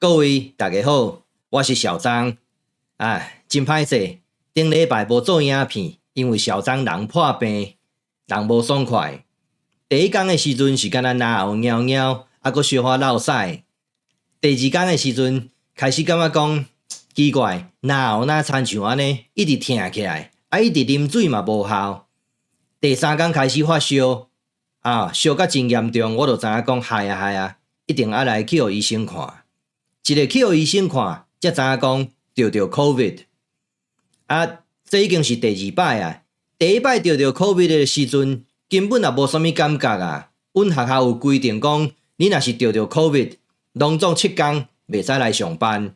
各位大家好，我是小张。真歹势，顶礼拜无做影片，因为小张人破病，人无爽快。第一天的时阵是敢若哪有尿尿，搁小可落屎。第二天的时阵开始感觉讲奇怪，哪有亲像安尼一直疼起来，一直啉水嘛无效。第三天开始发烧，烧甲真严重，我就知影讲害啊，一定要来去互医生看。一个去互医生看，才知影讲得 COVID。这已经是第二摆啊。第一摆得 COVID 的时阵，根本也无啥物感觉啊。阮学校有规定讲，你若是得 COVID， 拢总7天袂使来上班。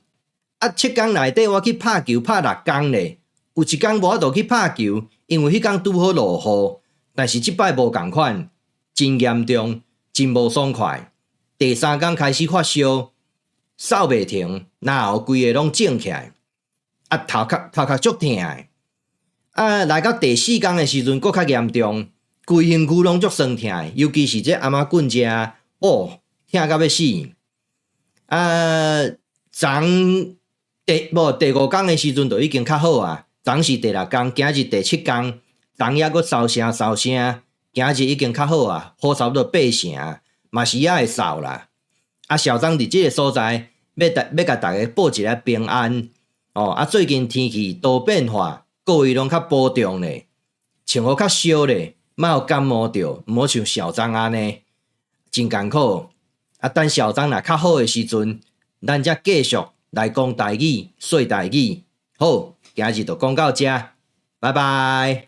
7天内底我去拍球拍6天咧，有1天无法度去拍球，因为迄天拄好落雨。但是即摆无共款，真严重，真无爽快。第三天开始发烧。扫袂停，然后规个拢肿起来，头壳足疼的。来到第4天的时阵，搁较严重，规身躯拢足酸疼的，尤其是这阿妈棍只，疼到要死。第5天的时阵就已经较好啊，昨是第6天，今日第7天，昨夜搁扫声，今日已经较好啊，好差不多8成，嘛是也会扫啦。小张伫即个所在，要甲大家报一个平安。最近天气多变化，各位拢较保重咧，穿好较烧咧，莫有感冒着，毋好像小张安尼，真艰苦。等小张若较好的时阵，咱才继续来讲台语、说台语。好，今日就讲到这，拜拜。